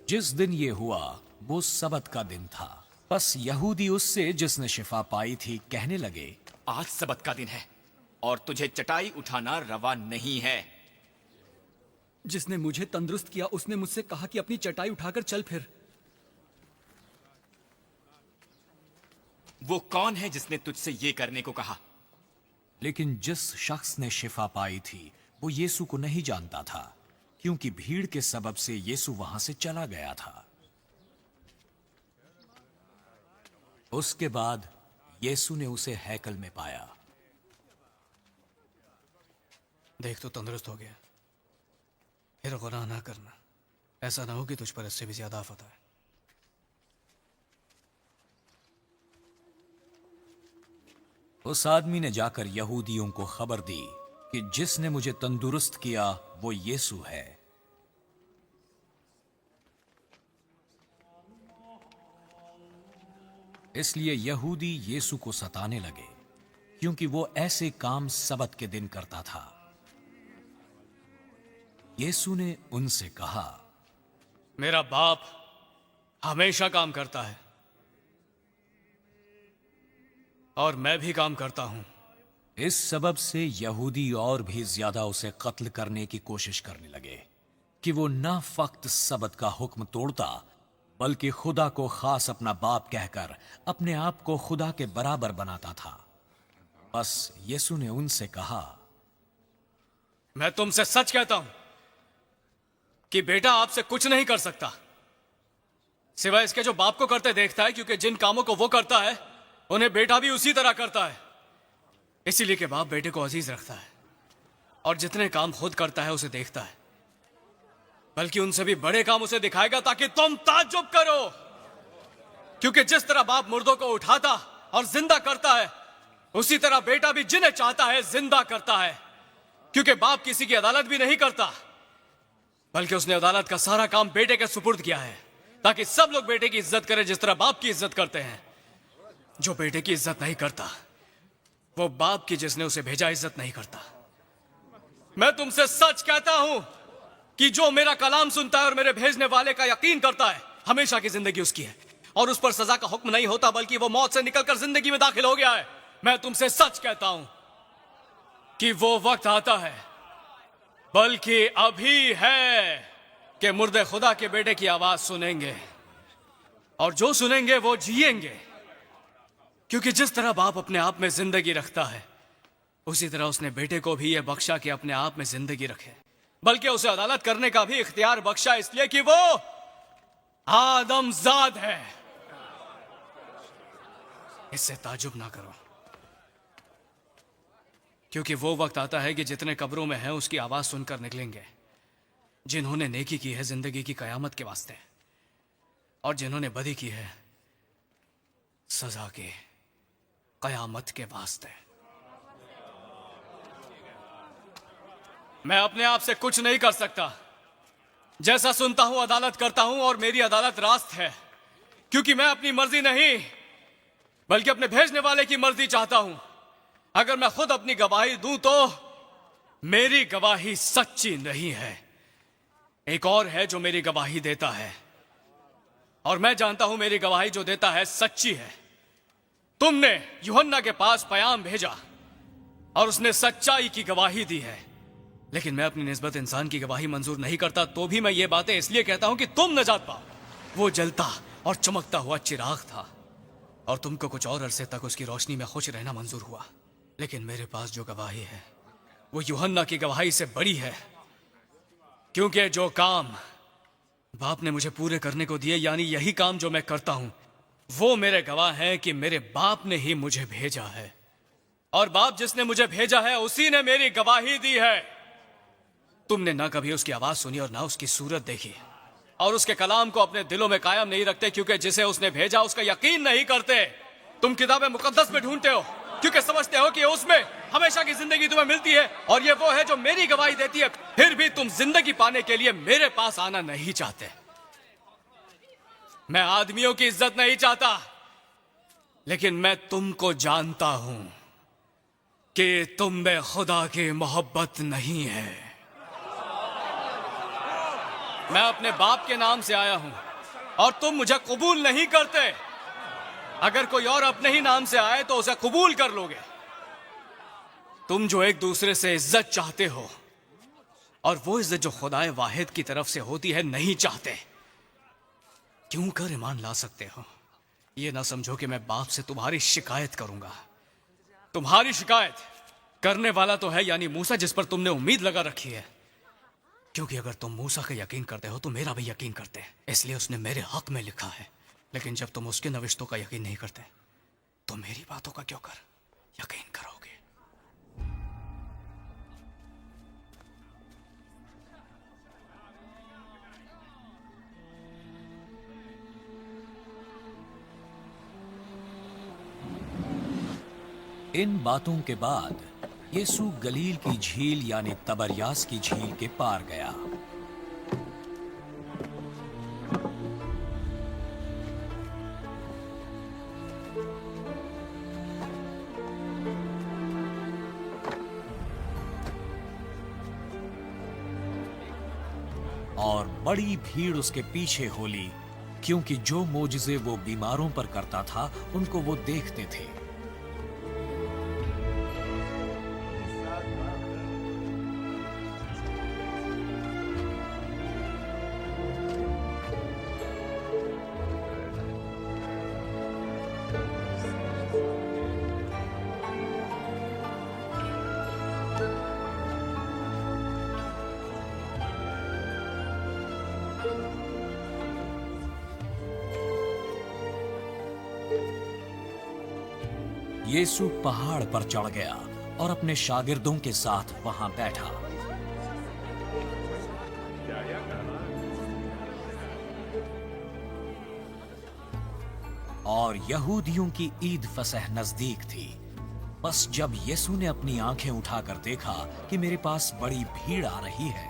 जिस दिन ये हुआ वो सबत का दिन था। बस यहूदी उससे जिसने शिफा पाई थी कहने लगे, आज सबत का दिन है और तुझे चटाई उठाना रवा नहीं है। जिसने मुझे तंदुरुस्त किया उसने मुझसे कहा कि अपनी चटाई उठाकर चल फिर। वो कौन है जिसने तुझसे ये करने को कहा? लेकिन जिस शख्स ने शिफा पाई थी वो यीशु को नहीं जानता था, क्योंकि भीड़ के सबब से यीशु वहां से चला गया था। उसके बाद यीशु ने उसे हैकल में पाया। देख, तो तंदुरुस्त हो गया। फिर गुनाह ना करना, ऐसा ना हो कि तुझ पर इससे भी ज्यादा आफत आए। उस आदमी ने जाकर यहूदियों को खबर दी कि जिसने मुझे तंदुरुस्त किया वो यीशु है। इसलिए यहूदी यीशु को सताने लगे, क्योंकि वो ऐसे काम सबत के दिन करता था। यीशु ने उनसे कहा, मेरा बाप हमेशा काम करता है और मैं भी काम करता हूं। इस सबब से यहूदी और भी ज्यादा उसे कत्ल करने की कोशिश करने लगे कि वो न फक्त सबत का हुक्म तोड़ता बल्कि खुदा को खास अपना बाप कहकर अपने आप को खुदा के बराबर बनाता था। बस यीशु ने उनसे कहा, मैं तुमसे सच कहता हूं कि बेटा आपसे कुछ नहीं कर सकता सिवाय इसके जो बाप को करते देखता है, क्योंकि जिन कामों को वो करता है उन्हें बेटा भी उसी तरह करता है। इसीलिए कि बाप बेटे को अजीज रखता है और जितने काम खुद करता है उसे देखता है, बल्कि उनसे भी बड़े काम उसे दिखाएगा ताकि तुम ताज्जुब करो। क्योंकि जिस तरह बाप मुर्दों को उठाता और जिंदा करता है, उसी तरह बेटा भी जिन्हें चाहता है जिंदा करता है। क्योंकि बाप किसी की अदालत भी नहीं करता, बल्कि उसने अदालत का सारा काम बेटे के सुपुर्द किया है, ताकि सब लोग बेटे की इज्जत करें जिस तरह बाप की इज्जत करते हैं। जो बेटे की इज्जत नहीं करता वो बाप की जिसने उसे भेजा इज्जत नहीं करता। मैं तुमसे सच कहता हूं कि जो मेरा कलाम सुनता है और मेरे भेजने वाले का यकीन करता है, हमेशा की जिंदगी उसकी है और उस पर सजा का हुक्म नहीं होता, बल्कि वो मौत से निकलकर जिंदगी में दाखिल हो गया है। मैं तुमसे सच कहता हूं कि वो वक्त आता है, बल्कि अभी है, कि मुर्दे खुदा के बेटे की आवाज सुनेंगे और जो सुनेंगे वो जिएंगे। क्योंकि जिस तरह बाप अपने आप में जिंदगी रखता है, उसी तरह उसने बेटे को भी यह बख्शा कि अपने आप में जिंदगी रखे, बल्कि उसे अदालत करने का भी इख्तियार बख्शा, इसलिए कि वो आदमजाद है। इससे ताजुब ना करो, क्योंकि वो वक्त आता है कि जितने कब्रों में हैं उसकी आवाज सुनकर निकलेंगे, जिन्होंने नेकी की है जिंदगी की कयामत के वास्ते, और जिन्होंने बदी की है सजा के कयामत के वास्ते। मैं अपने आप से कुछ नहीं कर सकता, जैसा सुनता हूं अदालत करता हूं, और मेरी अदालत रास्त है, क्योंकि मैं अपनी मर्जी नहीं बल्कि अपने भेजने वाले की मर्जी चाहता हूं। अगर मैं खुद अपनी गवाही दूं तो मेरी गवाही सच्ची नहीं है, एक और है जो मेरी गवाही देता है, और मैं जानता हूं मेरी गवाही जो देता है सच्ची है। तुमने यूहन्ना के पास पयाम भेजा और उसने सच्चाई की गवाही दी है, लेकिन मैं अपनी निस्बत इंसान की गवाही मंजूर नहीं करता, तो भी मैं ये बातें इसलिए कहता हूं कि तुम नजात पाओ। वो जलता और चमकता हुआ चिराग था और तुमको कुछ और अरसे तक उसकी रोशनी में खुश रहना मंजूर हुआ, लेकिन मेरे पास जो गवाही है वो यूहन्ना की गवाही से बड़ी है, क्योंकि जो काम बाप ने मुझे पूरे करने को दिए, यानी यही काम जो मैं करता हूं, वो मेरे गवाह हैं कि मेरे बाप ने ही मुझे भेजा है, और बाप जिसने मुझे भेजा है उसी ने मेरी गवाही दी है। तुमने ना कभी उसकी आवाज सुनी और ना उसकी सूरत देखी, और उसके कलाम को अपने दिलों में कायम नहीं रखते, क्योंकि जिसे उसने भेजा उसका यकीन नहीं करते। तुम किताबें मुकद्दस में ढूंढते हो क्योंकि समझते हो कि उसमें हमेशा की जिंदगी तुम्हें मिलती है, और ये वो है जो मेरी गवाही देती है। फिर भी तुम जिंदगी पाने के लिए मेरे पास आना नहीं चाहते। मैं आदमियों की इज्जत नहीं चाहता, लेकिन मैं तुमको जानता हूं कि तुम में खुदा की मोहब्बत नहीं है। मैं अपने बाप के नाम से आया हूं और तुम मुझे कबूल नहीं करते। अगर कोई और अपने ही नाम से आए तो उसे कबूल कर लोगे। तुम जो एक दूसरे से इज्जत चाहते हो, और वो इज्जत जो खुदाए वाहिद की तरफ से होती है, नहीं चाहते, क्यों कर ईमान ला सकते हो? ये ना समझो कि मैं बाप से तुम्हारी शिकायत करूंगा। तुम्हारी शिकायत करने वाला तो है यानी मूसा, जिस पर तुमने उम्मीद लगा रखी है। क्योंकि अगर तुम मूसा का यकीन करते हो तो मेरा भी यकीन करते हैं, इसलिए उसने मेरे हक में लिखा है। लेकिन जब तुम उसके नविश्तों का यकीन नहीं करते तो मेरी बातों का क्यों कर यकीन करोगे? इन बातों के बाद यीशु गलील की झील यानी तबरियास की झील के पार गया। और बड़ी भीड़ उसके पीछे हो ली, क्योंकि जो मोजिज़े वो बीमारों पर करता था उनको वो देखते थे। यीशु पहाड़ पर चढ़ गया और अपने शागिर्दों के साथ वहां बैठा। और यहूदियों की ईद फसह नजदीक थी। बस जब यीशु ने अपनी आंखें उठाकर देखा कि मेरे पास बड़ी भीड़ आ रही है,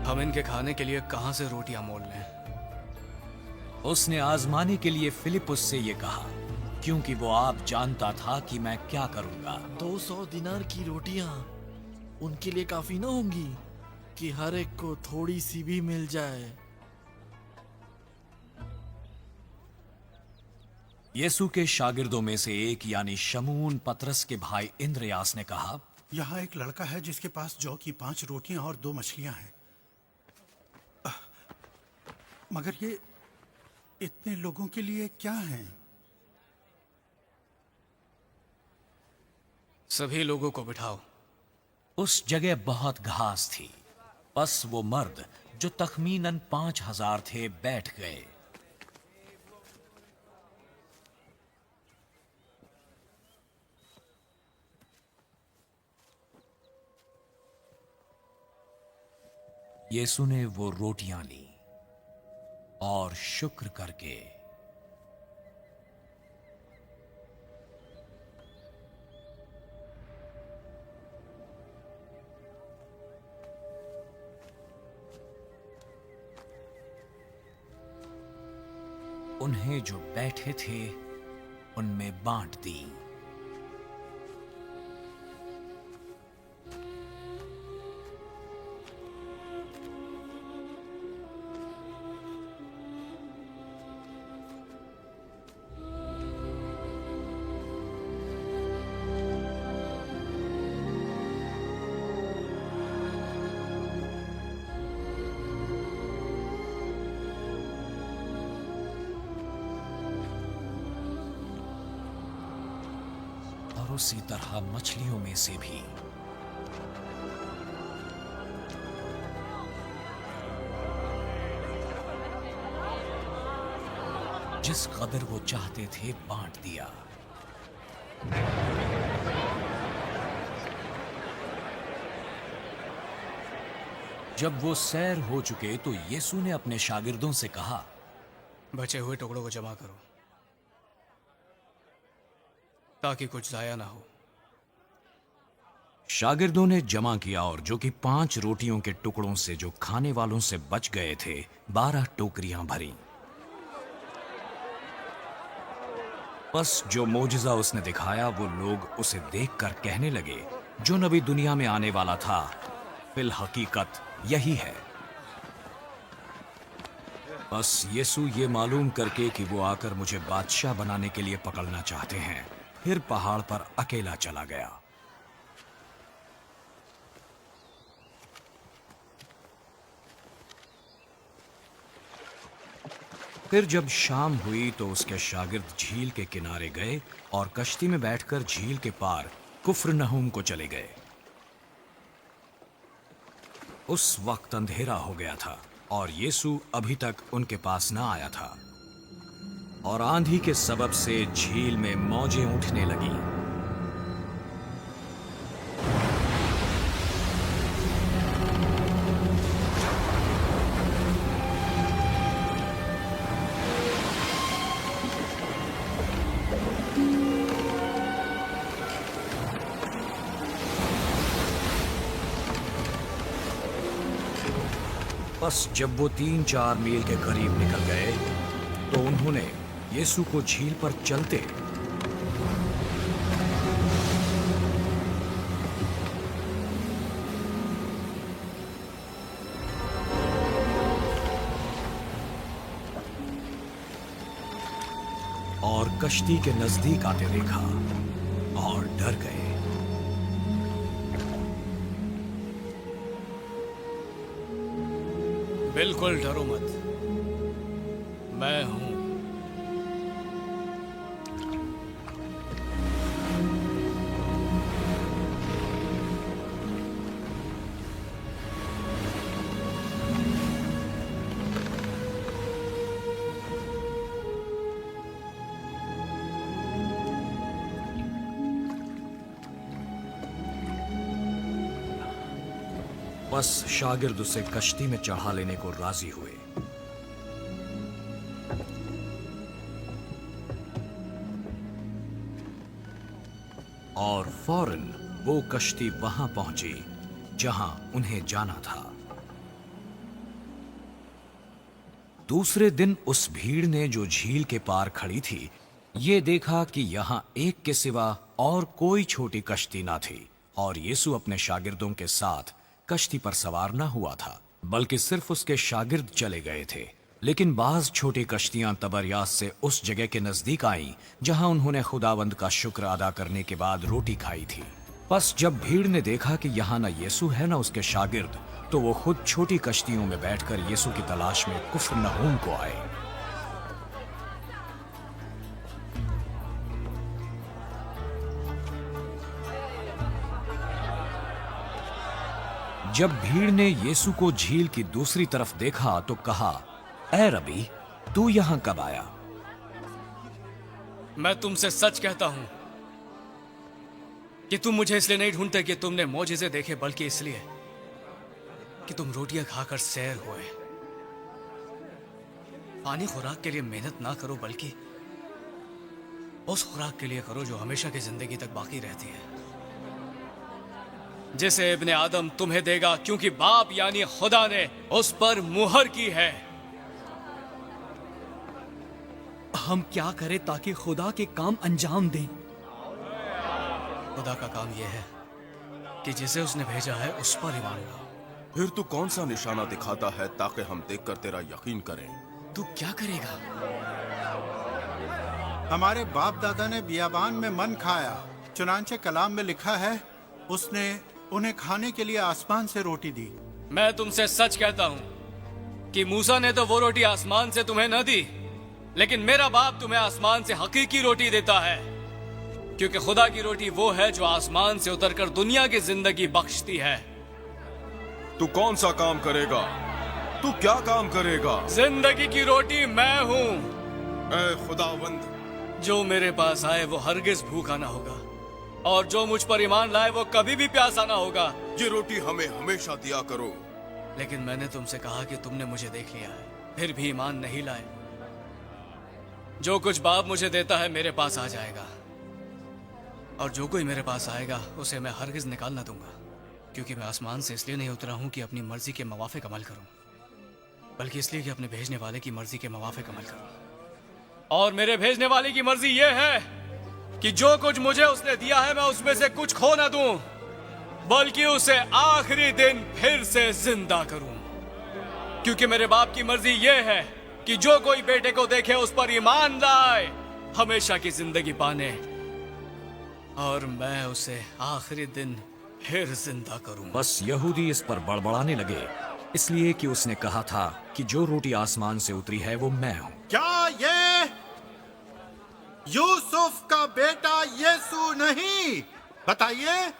हम इनके खाने के लिए कहां से रोटियां मोल लें? उसने आजमाने के लिए फिलिपुस से ये कहा, क्योंकि वो आप जानता था कि मैं क्या करूंगा। 200 दिनार की रोटियां उनके लिए काफी ना होंगी कि हर एक को थोड़ी सी भी मिल जाए। यीशु के शागिर्दों में से एक यानी शमून पतरस के भाई इंद्रयास ने कहा, यहाँ एक लड़का है जिसके पास जौ की 5 रोटियां और 2 मछलियां हैं, मगर ये इतने लोगों के लिए क्या है? सभी लोगों को बिठाओ। उस जगह बहुत घास थी। बस वो मर्द जो तखमीनन 5000 थे बैठ गए। यीशु ने वो रोटियां ली और शुक्र करके उन्हें जो बैठे थे उनमें बांट दी। उसी तरह मछलियों में से भी। जिस कदर वो चाहते थे बांट दिया। जब वो सैर हो चुके तो यीशु ने अपने शागिर्दों से कहा, बचे हुए टुकड़ों को जमा करो ताकि कुछ जाया ना हो। शागिर्दों ने जमा किया और जो कि 5 रोटियों के टुकड़ों से जो खाने वालों से बच गए थे 12 टोकरियां भरी। बस जो मोजिजा उसने दिखाया वो लोग उसे देखकर कहने लगे, जो नबी दुनिया में आने वाला था फिल हकीकत यही है। बस यीशु ये मालूम करके कि वो आकर मुझे बादशाह बनाने के लिए पकड़ना चाहते हैं, फिर पहाड़ पर अकेला चला गया। फिर जब शाम हुई तो उसके शागिर्द झील के किनारे गए और कश्ती में बैठकर झील के पार कुफ्रनहूम को चले गए। उस वक्त अंधेरा हो गया था और यीशु अभी तक उनके पास ना आया था और आंधी के सबब से झील में मौजें उठने लगी। बस जब वो 3-4 मील के करीब निकल गए तो उन्होंने यीशु को झील पर चलते और कश्ती के नजदीक आते देखा और डर गए। बिल्कुल डरो मत, मैं हूं। बस शागिर्द उसे कश्ती में चढ़ा लेने को राजी हुए। और फौरन वो कश्ती वहां पहुंची जहां उन्हें जाना था। दूसरे दिन उस भीड़ ने जो झील के पार खड़ी थी, ये देखा कि यहां एक के सिवा और कोई छोटी कश्ती ना थी और यीशु अपने शागिर्दों के साथ कश्ती पर सवार न हुआ था, बल्कि सिर्फ उसके शागिर्द चले गए थे। लेकिन बाज छोटी कश्तियां तबरियास से उस जगह के नजदीक आईं जहां उन्होंने खुदावंद का शुक्र अदा करने के बाद रोटी खाई थी। बस जब भीड़ ने देखा कि यहाँ न यीशु है न उसके शागिर्द, तो वो खुद छोटी कश्तियों में बैठकर यीशु की तलाश में कुफ्रनहूम को आए। जब भीड़ ने यीशु को झील की दूसरी तरफ देखा तो कहा, ऐ रबी, तू यहां कब आया? मैं तुमसे सच कहता हूं कि तुम मुझे इसलिए नहीं ढूंढते कि तुमने मौजिज़े देखे, बल्कि इसलिए कि तुम रोटियां खाकर सैर हुए। पानी खुराक के लिए मेहनत ना करो, बल्कि उस खुराक के लिए करो जो हमेशा की जिंदगी तक बाकी रहती है, जिसे इब्ने आदम तुम्हें देगा, क्योंकि बाप यानी खुदा ने उस पर मुहर की है। हम क्या करें ताकि खुदा के काम अंजाम दें? खुदा का काम यह है कि जिसे उसने भेजा है उस पर ईमान लाओ। फिर तू कौन सा निशाना दिखाता है ताकि हम देखकर तेरा यकीन करें? तू क्या करेगा? हमारे बाप दादा ने बियाबान में मन खाया, चुनांचे कलाम में लिखा है, उसने उन्हें खाने के लिए आसमान से रोटी दी। मैं तुमसे सच कहता हूं कि मूसा ने तो वो रोटी आसमान से तुम्हें न दी, लेकिन मेरा बाप तुम्हें आसमान से हकीकी रोटी देता है, क्योंकि खुदा की रोटी वो है जो आसमान से उतरकर दुनिया की जिंदगी बख्शती है। तू कौन सा काम करेगा? तू क्या काम करेगा? जिंदगी की रोटी मैं हूं। ऐ खुदावंद, जो मेरे पास आए वो हरगिज भूखा ना होगा, और जो मुझ पर ईमान लाए वो कभी भी प्यासा ना होगा। ये रोटी हमें हमेशा दिया करो, लेकिन मैंने तुमसे कहा कि तुमने मुझे देख लिया है, फिर भी ईमान नहीं लाए। जो कुछ बाप मुझे देता है मेरे पास आ जाएगा, और जो कोई मेरे पास आएगा उसे मैं हरगिज निकाल ना दूंगा, क्योंकि मैं आसमान से इसलिए नहीं उतरा हूं कि अपनी मर्जी के मुवाफिक अमल करूं, बल्कि इसलिए कि अपने भेजने वाले की मर्जी के मुवाफिक अमल करूं। और मेरे भेजने वाले की मर्जी यह है कि जो कुछ मुझे उसने दिया है मैं उसमें से कुछ खो ना दूं, बल्कि उसे आखिरी दिन फिर से जिंदा करूं। क्योंकि मेरे बाप की मर्जी यह है कि जो कोई बेटे को देखे उस पर ईमान लाए, हमेशा की जिंदगी पाने, और मैं उसे आखिरी दिन फिर जिंदा करूं। बस यहूदी इस पर बड़बड़ाने लगे, इसलिए कि उसने कहा था कि जो रोटी आसमान से उतरी है वो मैं हूं। क्या ये यूसुफ का बेटा यीशु नहीं? बताइए,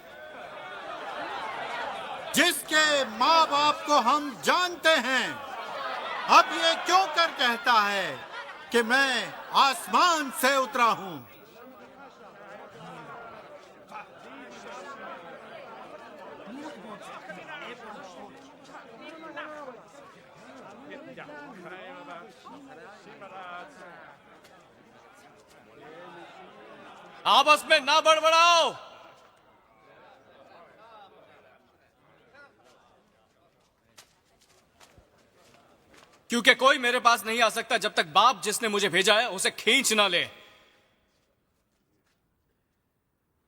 जिसके माँ बाप को हम जानते हैं, अब ये क्यों कर कहता है कि मैं आसमान से उतरा हूं? आपस में ना बड़बड़ाओ। क्योंकि कोई मेरे पास नहीं आ सकता जब तक बाप जिसने मुझे भेजा है उसे खींच ना ले,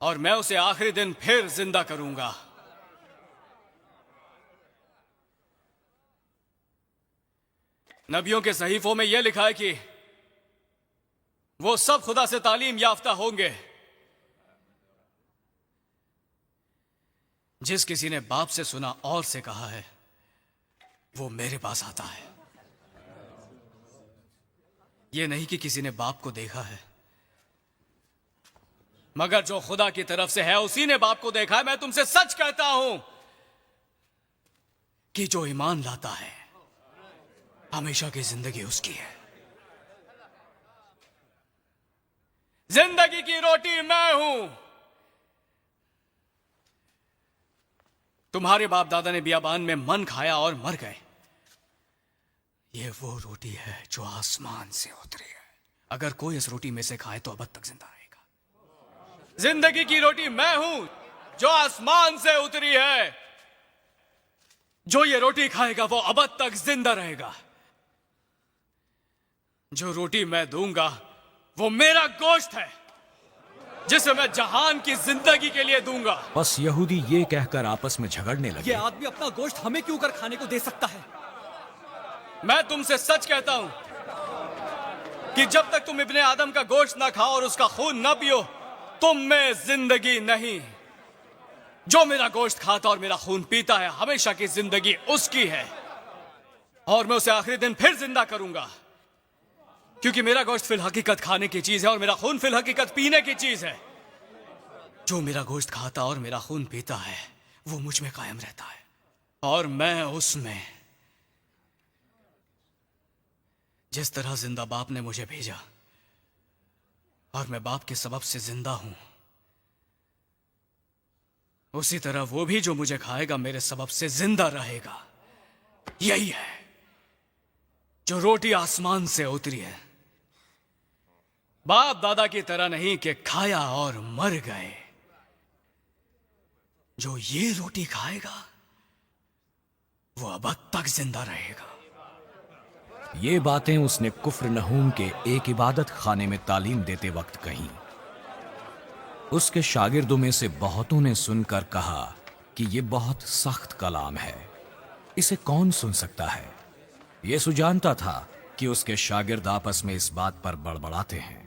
और मैं उसे आखिरी दिन फिर जिंदा करूंगा। नबियों के सहीफों में यह लिखा है कि वो सब खुदा से तालीम याफ्ता होंगे। जिस किसी ने बाप से सुना और से कहा है, वो मेरे पास आता है। यह नहीं कि किसी ने बाप को देखा है, मगर जो खुदा की तरफ से है उसी ने बाप को देखा है। मैं तुमसे सच कहता हूं कि जो ईमान लाता है हमेशा की जिंदगी उसकी है। जिंदगी की रोटी मैं हूं। तुम्हारे बाप दादा ने बियाबान में मन खाया और मर गए। यह वो रोटी है जो आसमान से उतरी है। अगर कोई इस रोटी में से खाए तो अब तक जिंदा रहेगा। जिंदगी की रोटी मैं हूं जो आसमान से उतरी है। जो ये रोटी खाएगा वो अब तक जिंदा रहेगा। जो रोटी मैं दूंगा वो मेरा गोश्त है, जिसे मैं जहान की जिंदगी के लिए दूंगा। बस यहूदी ये कहकर आपस में झगड़ने लगे। ये आदमी अपना गोश्त हमें क्यों कर खाने को दे सकता है? मैं तुमसे सच कहता हूं कि जब तक तुम इब्ने आदम का गोश्त ना खाओ और उसका खून ना पियो, तुम में जिंदगी नहीं। जो मेरा गोश्त खाता और मेरा खून पीता है, हमेशा की जिंदगी उसकी है, और मैं उसे आखिरी दिन फिर जिंदा करूंगा। क्योंकि मेरा गोश्त फिल हकीकत खाने की चीज है और मेरा खून फिल हकीकत पीने की चीज है। जो मेरा गोश्त खाता और मेरा खून पीता है वो मुझ में कायम रहता है और मैं उसमें। जिस तरह जिंदा बाप ने मुझे भेजा और मैं बाप के सबब से जिंदा हूं, उसी तरह वो भी जो मुझे खाएगा मेरे सबब से जिंदा रहेगा। यही है जो रोटी आसमान से उतरी है। बाप दादा की तरह नहीं कि खाया और मर गए। जो ये रोटी खाएगा वो अब तक जिंदा रहेगा। ये बातें उसने कुफ्र नहूम के एक इबादत खाने में तालीम देते वक्त कही। उसके शागिर्दों में से बहुतों ने सुनकर कहा कि ये बहुत सख्त कलाम है, इसे कौन सुन सकता है। यीशु जानता था कि उसके शागिर्द आपस में इस बात पर बड़बड़ाते हैं।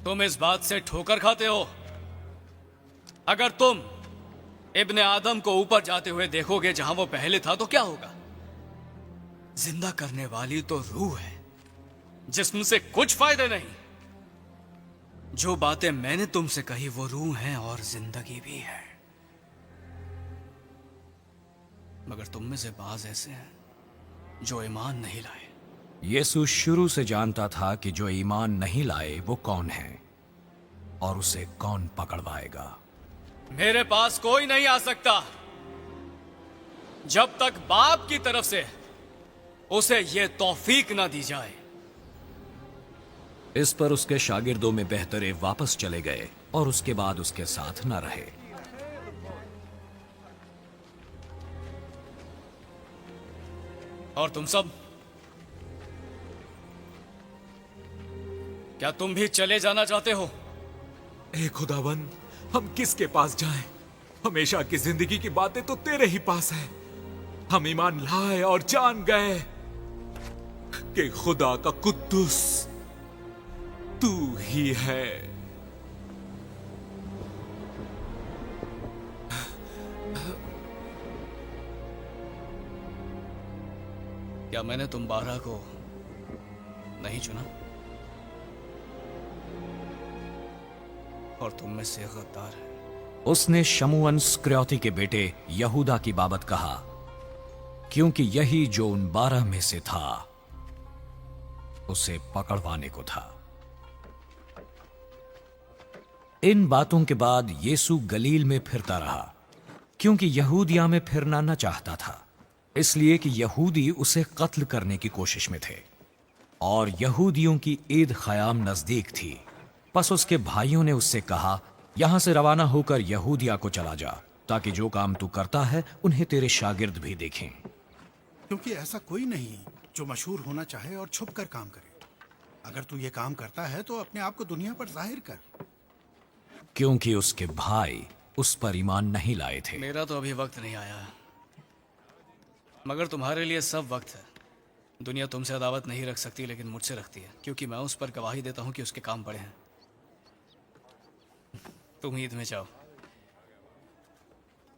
तुम इस बात से ठोकर खाते हो। अगर तुम इब्ने आदम को ऊपर जाते हुए देखोगे जहां वो पहले था तो क्या होगा? जिंदा करने वाली तो रूह है, जिस्म से कुछ फायदे नहीं। जो बातें मैंने तुमसे कही वो रूह है और जिंदगी भी है। मगर तुम में से बाज ऐसे हैं जो ईमान नहीं लाए। यीशु शुरू से जानता था कि जो ईमान नहीं लाए वो कौन है और उसे कौन पकड़वाएगा। मेरे पास कोई नहीं आ सकता जब तक बाप की तरफ से उसे ये तौफीक ना दी जाए। इस पर उसके शागिर्दों में बेहतरे वापस चले गए और उसके बाद उसके साथ न रहे। और तुम सब, क्या तुम भी चले जाना चाहते हो? ए खुदावन, हम किसके पास जाएं? हमेशा की जिंदगी की बातें तो तेरे ही पास है। हम ईमान लाए और जान गए कि खुदा का कुद्दुस तू ही है। क्या मैंने तुम 12 को नहीं चुना? और तुम में से गद्दार है। उसने शमूअन स्क्र्योती के बेटे यहूदा की बाबत कहा, क्योंकि यही जो उन 12 में से था उसे पकड़वाने को था। इन बातों के बाद यीशु गलील में फिरता रहा, क्योंकि यहूदिया में फिरना न चाहता था, इसलिए कि यहूदी उसे कत्ल करने की कोशिश में थे और यहूदियों की ईद ख़याम नजदीक थी। बस उसके भाइयों ने उससे कहा, यहां से रवाना होकर यहूदिया को चला जा, ताकि जो काम तू करता है उन्हें तेरे शागिर्द भी देखें। क्योंकि ऐसा कोई नहीं जो मशहूर होना चाहे और छुप कर काम करे। अगर तू ये काम करता है तो अपने आप को दुनिया पर जाहिर कर। क्योंकि उसके भाई उस पर ईमान नहीं लाए थे। मेरा तो अभी वक्त नहीं आया, मगर तुम्हारे लिए सब वक्त है। दुनिया तुमसे अदावत नहीं रख सकती, लेकिन मुझसे रखती है, क्योंकि मैं उस पर गवाही देता हूं कि उसके काम बड़े हैं। तुम ईद में जाओ,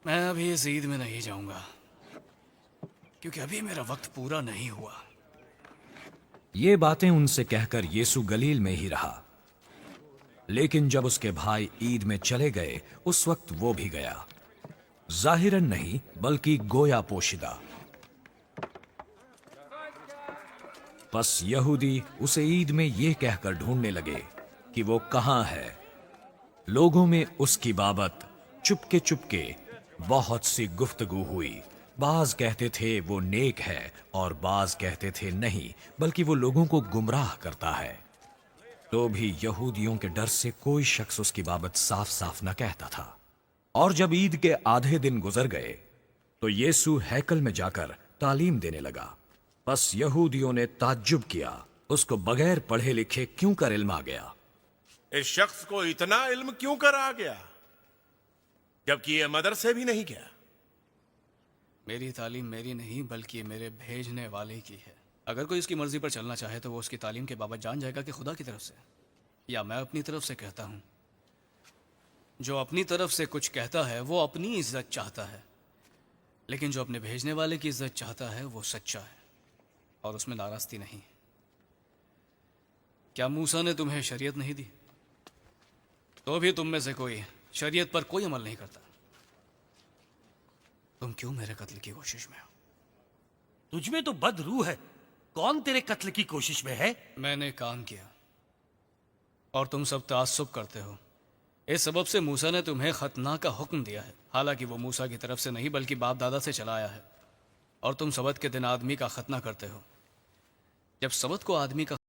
मैं अभी इस ईद में नहीं जाऊंगा, क्योंकि अभी मेरा वक्त पूरा नहीं हुआ। ये बातें उनसे कहकर यीशु गलील में ही रहा। लेकिन जब उसके भाई ईद में चले गए, उस वक्त वो भी गया, जाहिरन नहीं बल्कि गोया पोशिदा। बस यहूदी उसे ईद में ये कहकर ढूंढने लगे कि वो कहां है। लोगों में उसकी बाबत चुपके चुपके बहुत सी गुफ्तगू हुई। बाज कहते थे वो नेक है और बाज कहते थे नहीं, बल्कि वो लोगों को गुमराह करता है। तो भी यहूदियों के डर से कोई शख्स उसकी बाबत साफ साफ न कहता था। और जब ईद के आधे दिन गुजर गए तो यीशु हैकल में जाकर तालीम देने लगा। बस यहूदियों ने ताज्जुब किया, उसको बगैर पढ़े लिखे क्यों कर इल्म आ गया। इस शख्स को इतना इल्म क्यों कर आ गया, जबकि यह मदरसे भी नहीं गया। मेरी तालीम मेरी नहीं, बल्कि ये मेरे भेजने वाले की है। अगर कोई इसकी मर्जी पर चलना चाहे तो वो उसकी तालीम के बाबत जान जाएगा कि खुदा की तरफ से या मैं अपनी तरफ से कहता हूं। जो अपनी तरफ से कुछ कहता है वो अपनी इज्जत चाहता है, लेकिन जो अपने भेजने वाले की इज्जत चाहता है वो सच्चा है और उसमें नाराजगी नहीं। क्या मूसा ने तुम्हें शरीयत नहीं दी? तो भी तुम में से कोई शरीयत पर कोई अमल नहीं करता। तुम क्यों मेरे कत्ल की कोशिश में हो? तुझमें तो बदरूह है। कौन तेरे कत्ल की कोशिश में है? मैंने काम किया और तुम सब ताज्जुब करते हो। इस सबब से मूसा ने तुम्हें खतना का हुक्म दिया है, हालांकि वो मूसा की तरफ से नहीं बल्कि बाप दादा से चला आया है। और तुम सबत के दिन आदमी का खतना करते हो। जब सबत को आदमी का